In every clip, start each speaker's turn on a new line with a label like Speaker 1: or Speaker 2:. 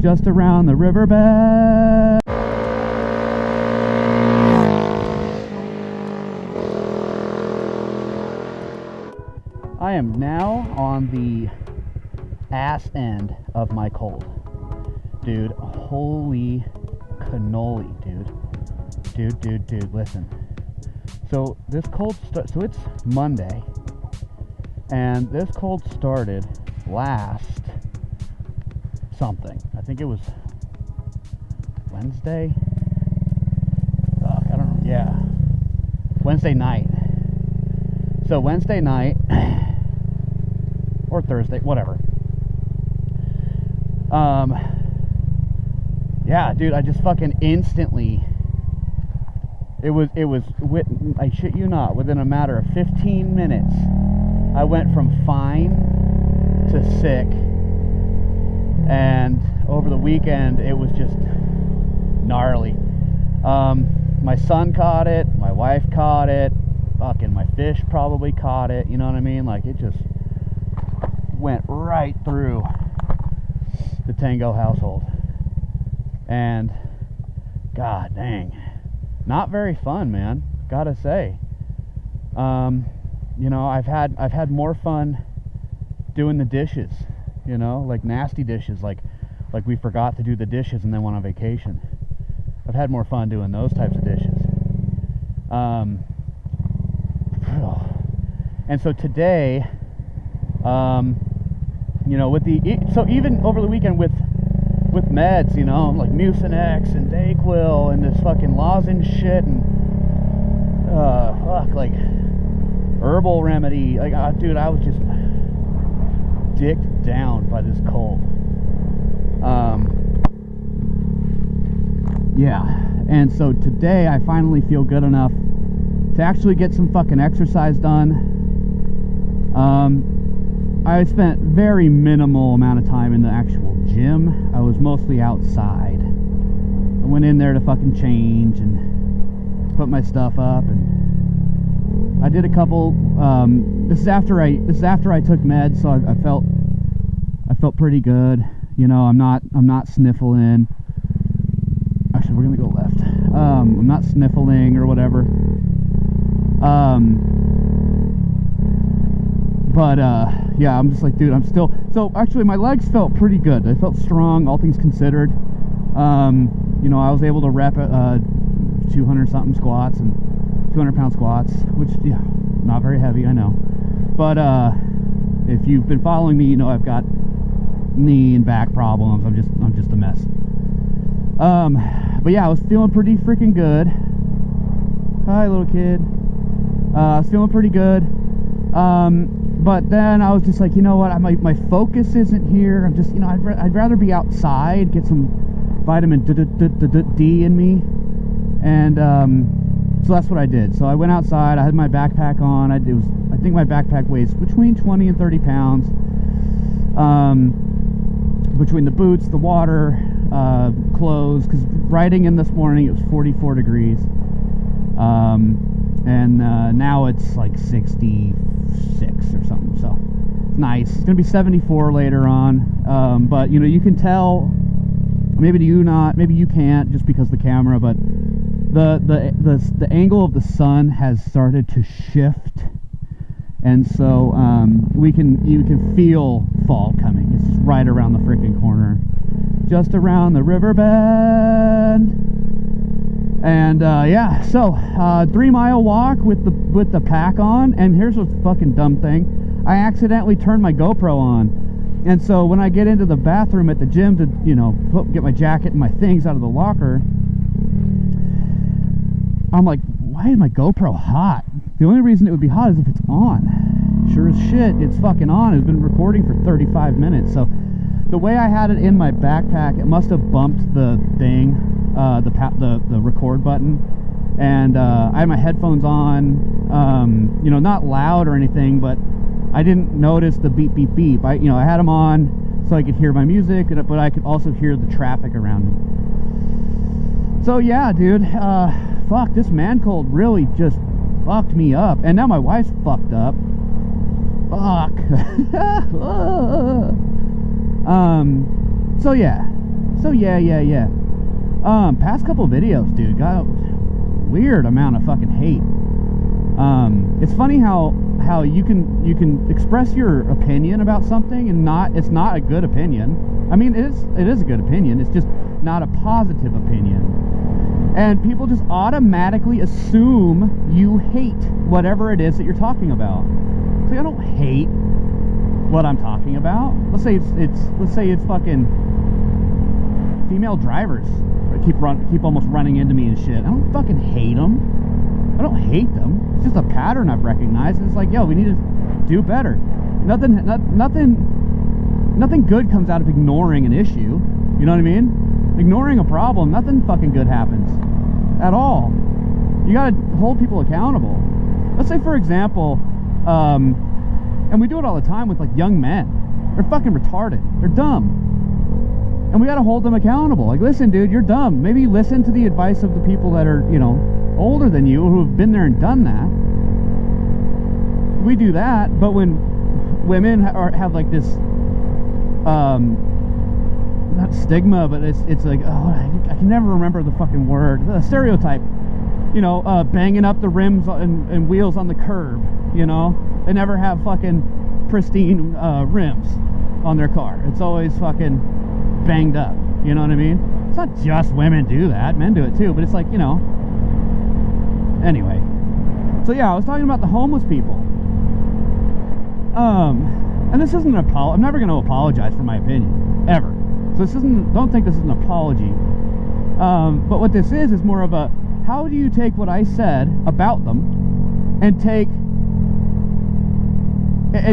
Speaker 1: just around the riverbed. I am now on the ass end of my cold. Dude, holy cannoli, dude, listen. So this cold, so it's Monday, and this cold started last something. I think it was Wednesday. Fuck, I don't know. Yeah, Wednesday night. So Wednesday night or Thursday, whatever. Yeah, dude, I just fucking instantly. It was. I shit you not. Within a matter of 15 minutes, I went from fine to sick. And over the weekend, it was just gnarly. My son caught it. My wife caught it. Fucking my fish probably caught it. You know what I mean? Like, it just went right through the Tango household. And god dang, not very fun, man, gotta say. You know, I've had more fun doing the dishes, you know, like nasty dishes, like we forgot to do the dishes and then went on vacation. I've had more fun doing those types of dishes. And so today, you know, so even over the weekend with meds, you know, like Mucinex and Dayquil and this fucking lozenge shit and like herbal remedy, like dude, I was just dicked down by this cold. Yeah, and so today I finally feel good enough to actually get some fucking exercise done. I spent very minimal amount of time in the actual gym. I was mostly outside. I went in there to fucking change and put my stuff up, and I did a couple. This is after I took meds, so I felt pretty good. You know, I'm not sniffling. Actually, we're gonna go left. I'm not sniffling or whatever. But yeah, I'm just like, dude, I'm still. So actually, my legs felt pretty good. They felt strong, all things considered. You know, I was able to rep 200 something squats and 200-pound squats, which, yeah, not very heavy, I know. But if you've been following me, you know I've got knee and back problems. I'm just a mess. But yeah, I was feeling pretty freaking good. Hi, little kid. I was feeling pretty good. But then I was just like, you know what? My focus isn't here. I'm just, you know, I'd rather be outside, get some vitamin D in me, and so that's what I did. So I went outside. I had my backpack on. I think my backpack weighs between 20 and 30 pounds. Between the boots, the water, clothes, because riding in this morning it was 44 degrees, and now it's like 66 or something. So it's nice. It's gonna be 74 later on. But you know, you can tell. Maybe you can't just because of the camera, but the angle of the sun has started to shift, and so you can feel fall coming. It's just right around the freaking corner, just around the river bend. And yeah, so 3-mile walk with the pack on, and here's a fucking dumb thing. I accidentally turned my GoPro on. And so when I get into the bathroom at the gym to, you know, get my jacket and my things out of the locker, I'm like, why is my GoPro hot? The only reason it would be hot is if it's on. Sure as shit, it's fucking on. It's been recording for 35 minutes. So the way I had it in my backpack, it must have bumped the thing, the record button. And I had my headphones on, you know, not loud or anything, but I didn't notice the beep, beep, beep. I had them on so I could hear my music, but I could also hear the traffic around me. So yeah, dude, fuck, this man cold really just fucked me up. And now my wife's fucked up. Fuck. So yeah. So yeah. Past couple videos, dude, got a weird amount of fucking hate. It's funny how you can express your opinion about something and it's not a good opinion. I mean, it is a good opinion. It's just not a positive opinion. And people just automatically assume you hate whatever it is that you're talking about. So I don't hate what I'm talking about. Let's say it's fucking female drivers keep almost running into me and shit. I don't fucking hate them. I don't hate them. It's just a pattern I've recognized. And it's like, yo, we need to do better. Nothing good comes out of ignoring an issue. You know what I mean? Ignoring a problem, nothing fucking good happens at all. You gotta hold people accountable. Let's say, for example, and we do it all the time with like young men. They're fucking retarded. They're dumb. And we gotta hold them accountable. Like, listen, dude, you're dumb. Maybe listen to the advice of the people that are, you know, older than you, who have been there and done that. We do that, but when women have like this, not stigma, but it's like, oh, I can never remember the fucking word. The stereotype, you know, banging up the rims and wheels on the curb, you know? They never have fucking pristine rims on their car. It's always fucking banged up, you know what I mean? It's not just women do that, men do it too, but it's like, you know. Anyway, so yeah, I was talking about the homeless people. And this isn't an apology. I'm never going to apologize for my opinion, ever. So this isn't, don't think this is an apology. But what this is more of a, how do you take what I said about them and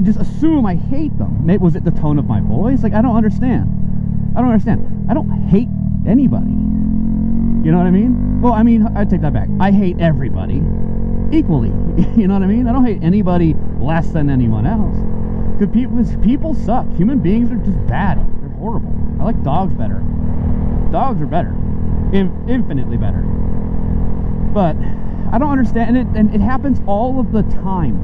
Speaker 1: just assume I hate them? Was it the tone of my voice? Like, I don't understand. I don't hate anybody. You know what I mean? Well, I mean, I take that back. I hate everybody equally. You know what I mean? I don't hate anybody less than anyone else. Because people suck. Human beings are just bad. They're horrible. I like dogs better. Dogs are better. Infinitely better. But I don't understand. And it happens all of the time.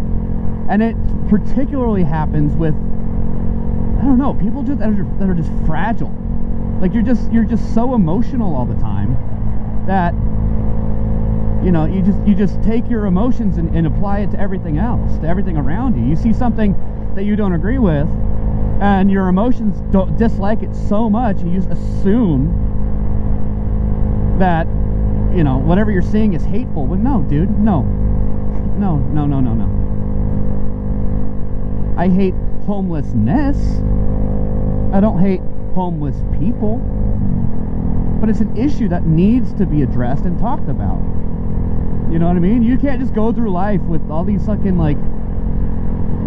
Speaker 1: And it particularly happens with, I don't know, people just that are just fragile. Like, you're just so emotional all the time that, you know, you just take your emotions and apply it to everything else, to everything around you. You see something that you don't agree with, and your emotions don't dislike it so much, and you just assume that, you know, whatever you're seeing is hateful. Well, no, dude, no. I hate homelessness. I don't hate homeless people. But it's an issue that needs to be addressed and talked about. You know what I mean? You can't just go through life with all these fucking, like,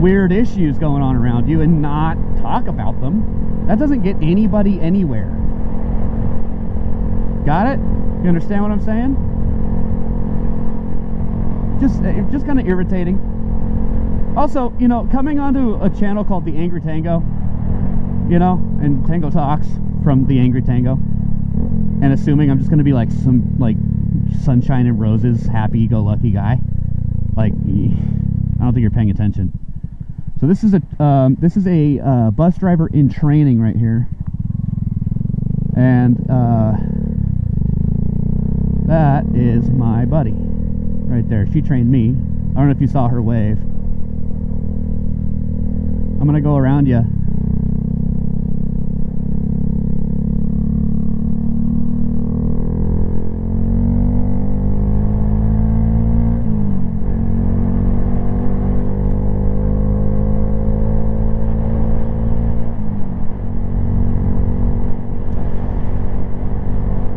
Speaker 1: weird issues going on around you and not talk about them. That doesn't get anybody anywhere. Got it? You understand what I'm saying? Just kind of irritating. Also, you know, coming onto a channel called The Angry Tango, you know, and Tango Talks from The Angry Tango, and assuming I'm just going to be like some, like, sunshine and roses, happy-go-lucky guy, like, I don't think you're paying attention. So this is a bus driver in training right here, and that is my buddy right there. She trained me. I don't know if you saw her wave. I'm gonna go around you.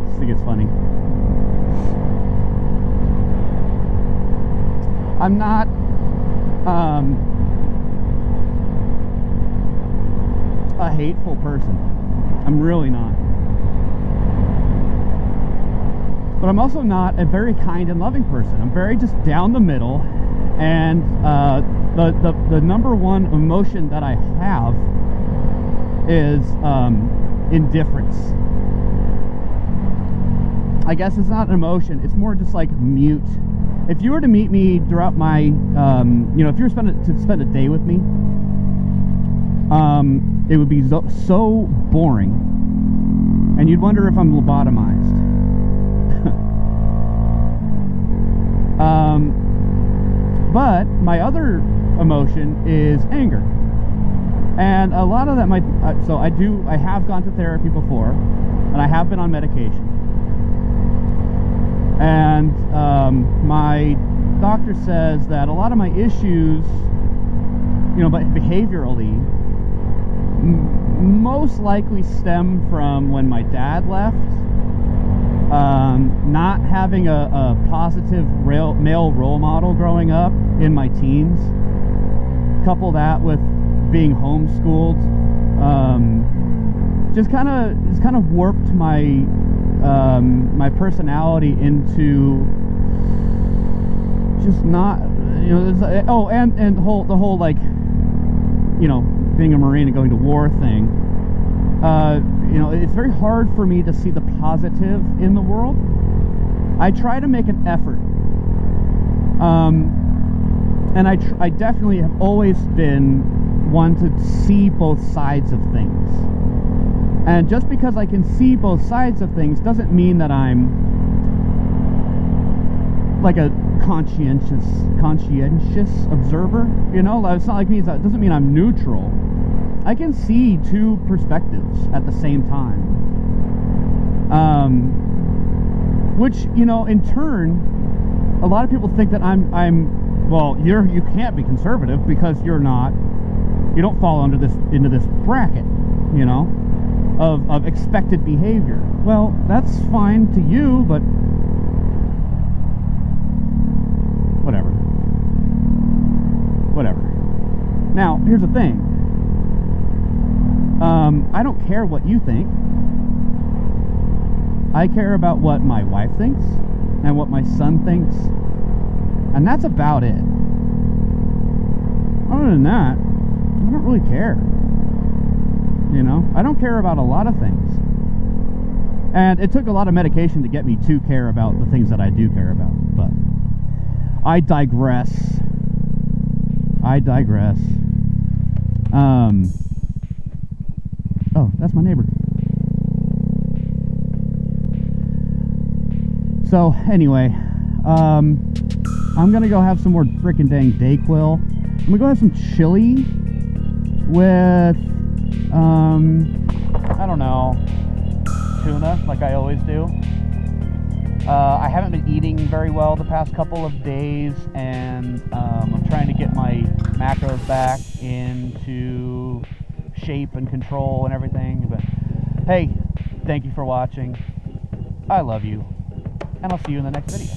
Speaker 1: I think it's funny. I'm not a hateful person. I'm really not. But I'm also not a very kind and loving person. I'm very just down the middle, and the number one emotion that I have is indifference. I guess it's not an emotion, it's more just like mute. If you were to meet me throughout my, you know, if you were to spend a day with me, it would be so boring And you'd wonder if I'm lobotomized. But my other emotion is anger. And a lot of that might, so I have gone to therapy before, and I have been on medication. And my doctor says that a lot of my issues, you know, but behaviorally, most likely stem from when my dad left. Not having a positive male role model growing up in my teens. Couple that with being homeschooled, just kind of warped my my personality into just not, you know. Oh, and the whole like, you know, being a Marine and going to war thing. You know, it's very hard for me to see the positive in the world. I try to make an effort. And I definitely have always been one to see both sides of things. And just because I can see both sides of things doesn't mean that I'm like a conscientious observer, you know? It's not like me, it doesn't mean I'm neutral. I can see two perspectives at the same time. Which, you know, in turn, a lot of people think that well, you can't be conservative because you don't fall into this bracket, you know, of expected behavior. Well, that's fine to you, but whatever. Now, here's the thing. I don't care what you think. I care about what my wife thinks and what my son thinks, and that's about it. Other than that, I don't really care. You know, I don't care about a lot of things. And it took a lot of medication to get me to care about the things that I do care about. But I digress. Oh, that's my neighbor. So anyway, I'm gonna go have some more freaking dang Dayquil. I'm gonna go have some chili with I don't know, tuna, like I always do. I haven't been eating very well the past couple of days, and I'm trying to get my macros back into shape and control and everything. But hey, thank you for watching. I love you, and I'll see you in the next video.